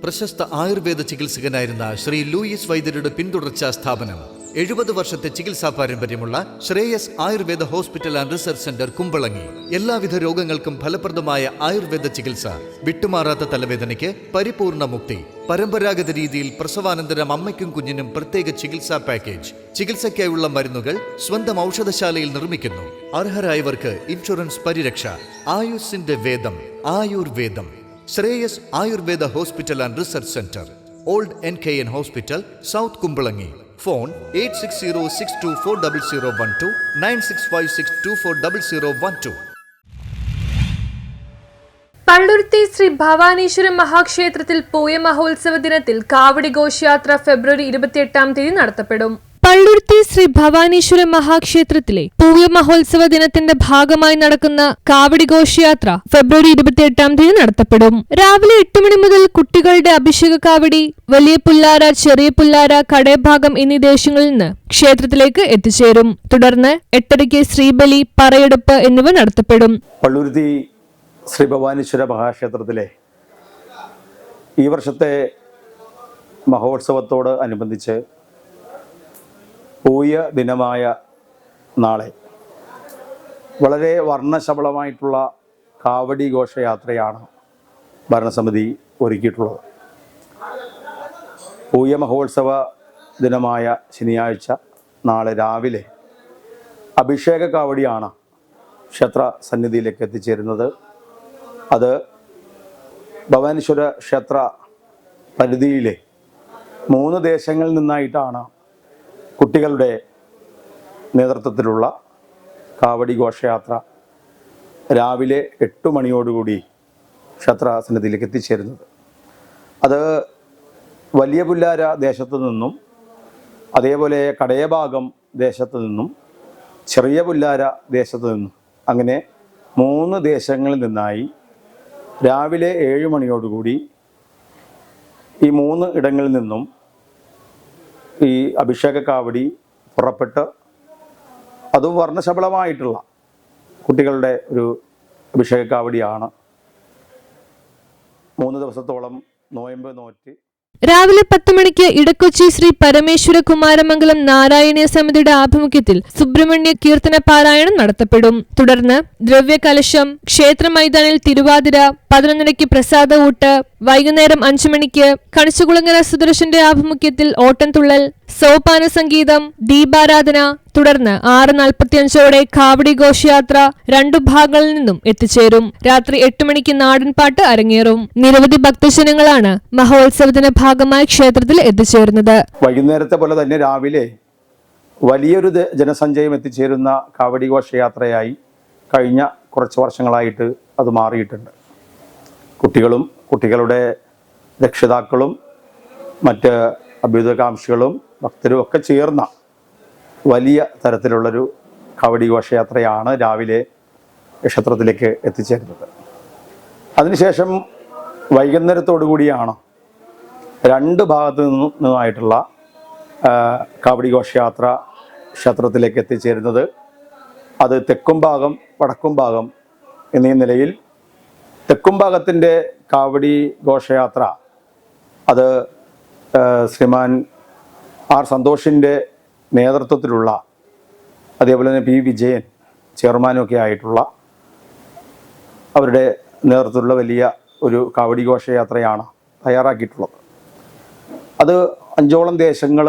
പ്രശസ്ത ആയുർവേദ ചികിത്സകനായിരുന്ന ശ്രീ ലൂയിസ് വൈദ്യരുടെ പിന്തുടർച്ചാ സ്ഥാപനം 70 വർഷത്തെ ചികിത്സാ പാരമ്പര്യമുള്ള Shreyas Ayurveda hospital and research centre Kumbalangi. എല്ലാവിധ രോഗങ്ങൾക്കും ഫലപ്രദമായ ആയുർവേദ ചികിത്സ, വിട്ടുമാറാത്ത തലവേദനയ്ക്ക് പരിപൂർണ മുക്തി, പരമ്പരാഗത രീതിയിൽ പ്രസവാനന്തരം അമ്മയ്ക്കും കുഞ്ഞിനും പ്രത്യേക ചികിത്സാ പാക്കേജ്, ചികിത്സയ്ക്കായുള്ള മരുന്നുകൾ സ്വന്തം ഔഷധശാലയിൽ നിർമ്മിക്കുന്നു. അർഹരായവർക്ക് ഇൻഷുറൻസ് പരിരക്ഷ. ആയുസ്സിന്റെ വേദം ആയുർവേദം. Shreyas Ayurveda hospital and research centre, old NKN hospital, south Kumbalangi. Phone 8606240012 9656240012. Palluruthi Sri Bhavaneeshwara മഹാക്ഷേത്രത്തിൽ പൂയ മഹോത്സവ ദിനത്തിൽ കാവടി ഘോഷയാത്ര ഫെബ്രുവരി 28 നടത്തപ്പെടും. പള്ളുരുത്തി ശ്രീ ഭവാനീശ്വര മഹാക്ഷേത്രത്തിലെ പൂയ മഹോത്സവ ദിനത്തിന്റെ ഭാഗമായി നടക്കുന്ന കാവടി ഘോഷയാത്ര ഫെബ്രുവരി 28 നടത്തപ്പെടും. രാവിലെ 8 മണി മുതൽ കുട്ടികളുടെ അഭിഷേക കാവടി വലിയ പുല്ലാര, ചെറിയ പുല്ലാര, കടയഭാഗം എന്നീ ദേശങ്ങളിൽ നിന്ന് ക്ഷേത്രത്തിലേക്ക് എത്തിച്ചേരും. തുടർന്ന് 8:30 ശ്രീബലി, പറയെടുപ്പ് എന്നിവ നടത്തപ്പെടും. പള്ളുരുത്തി ശ്രീ ഭവാനീശ്വര മഹാക്ഷേത്രത്തിലെ ഈ വർഷത്തെ മഹോത്സവത്തോട് അനുബന്ധിച്ച് പൂയ ദിനമായ നാളെ വളരെ വർണ്ണശബളമായിട്ടുള്ള കാവടി ഘോഷയാത്രയാണ് ഭരണസമിതി ഒരുക്കിയിട്ടുള്ളത്. പൂയ മഹോത്സവ ദിനമായ ശനിയാഴ്ച നാളെ രാവിലെ അഭിഷേക കാവടിയാണ് ക്ഷേത്ര സന്നിധിയിലേക്ക് എത്തിച്ചേരുന്നത്. അത് ഭവാനീശ്വര ക്ഷേത്ര പരിധിയിലെ 3 ദേശങ്ങളിൽ നിന്നായിട്ടാണ് കുട്ടികളുടെ നേതൃത്വത്തിലുള്ള കാവടി ഘോഷയാത്ര രാവിലെ 8 മണിയോടുകൂടി ക്ഷേത്ര സന്നിധിയിലേക്ക് എത്തിച്ചേരുന്നത്. അത് വലിയ പുല്ലാര ദേശത്തു നിന്നും, അതേപോലെ കടയഭാഗം ദേശത്തു നിന്നും, ചെറിയ പുല്ലാര ദേശത്തു നിന്നും, അങ്ങനെ 3 ദേശങ്ങളിൽ നിന്നായി രാവിലെ 7 മണിയോടുകൂടി ഈ 3 ഇടങ്ങളിൽ നിന്നും ഈ അഭിഷേക കാവടി പുറപ്പെട്ട്, അതും വർണ്ണശബളമായിട്ടുള്ള കുട്ടികളുടെ ഒരു അഭിഷേക കാവടിയാണ്. 3 ദിവസത്തോളം നോയമ്പ് നോറ്റ് രാവിലെ 10 മണിക്ക് ഇടക്കൊച്ചി ശ്രീ പരമേശ്വര കുമാരമംഗലം നാരായണീയ സമിതിയുടെ ആഭിമുഖ്യത്തിൽ സുബ്രഹ്മണ്യ കീർത്തന പാരായണം നടത്തപ്പെടും. തുടർന്ന് ദ്രവ്യകലശം, ക്ഷേത്ര മൈതാനിൽ തിരുവാതിര, 11:00 പ്രസാദ ഊട്ട്, വൈകുന്നേരം 5 മണിക്ക് കണിച്ചുകുളങ്ങര സുദർശന്റെ ആഭിമുഖ്യത്തിൽ ഓട്ടംതുള്ളൽ, സോപാന സംഗീതം, ദീപാരാധന. തുടർന്ന് 6:45 കാവടി ഘോഷയാത്ര 2 ഭാഗങ്ങളിൽ നിന്നും എത്തിച്ചേരും. രാത്രി 8 മണിക്ക് നാടൻപാട്ട് അരങ്ങേറും. നിരവധി ഭക്തജനങ്ങളാണ് മഹോത്സവത്തിന്റെ ഭാഗമായി ക്ഷേത്രത്തിൽ എത്തിച്ചേരുന്നത്. വൈകുന്നേരത്തെ പോലെ തന്നെ രാവിലെ വലിയൊരു ജനസഞ്ചയം എത്തിച്ചേരുന്ന കാവടി ഘോഷയാത്രയായി കഴിഞ്ഞ കുറച്ച് വർഷങ്ങളായിട്ട് അത് മാറിയിട്ടുണ്ട്. കുട്ടികളും കുട്ടികളുടെ രക്ഷിതാക്കളും മറ്റ് അഭ്യുദയകാംക്ഷികളും ഭക്തരും ഒക്കെ ചേർന്ന വലിയ തരത്തിലുള്ളൊരു കാവടി ഘോഷയാത്രയാണ് രാവിലെ ക്ഷേത്രത്തിലേക്ക് എത്തിച്ചേരുന്നത്. അതിനുശേഷം വൈകുന്നേരത്തോടു കൂടിയാണ് 2 ഭാഗത്തു നിന്നുമായിട്ടുള്ള കാവടി ഘോഷയാത്ര ക്ഷേത്രത്തിലേക്ക് എത്തിച്ചേരുന്നത്. അത് തെക്കും ഭാഗം, വടക്കും ഭാഗം എന്നീ നിലയിൽ തെക്കും ഭാഗത്തിൻ്റെ കാവടി ഘോഷയാത്ര അത് ശ്രീമാൻ ആർ സന്തോഷിൻ്റെ നേതൃത്വത്തിലുള്ള, അതേപോലെ തന്നെ P വിജയൻ ചെയർമാനൊക്കെ ആയിട്ടുള്ള അവരുടെ നേതൃത്വത്തിലുള്ള വലിയ ഒരു കാവടി ഘോഷയാത്രയാണ് തയ്യാറാക്കിയിട്ടുള്ളത്. അത് 5ഓളം ദേശങ്ങൾ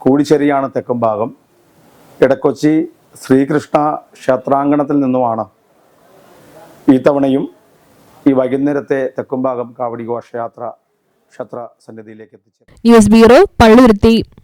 കൂടിച്ചേരിയാണ് തെക്കും ഭാഗം. ഇടക്കൊച്ചി ശ്രീകൃഷ്ണ ക്ഷേത്രാങ്കണത്തിൽ നിന്നുമാണ് ഈ തവണയും ഈ വൈകുന്നേരത്തെ തെക്കും ഭാഗം കാവടി ഘോഷയാത്ര ക്ഷേത്ര സന്നിധിയിലേക്ക് എത്തിച്ചത്. News bureau, Palluruthy.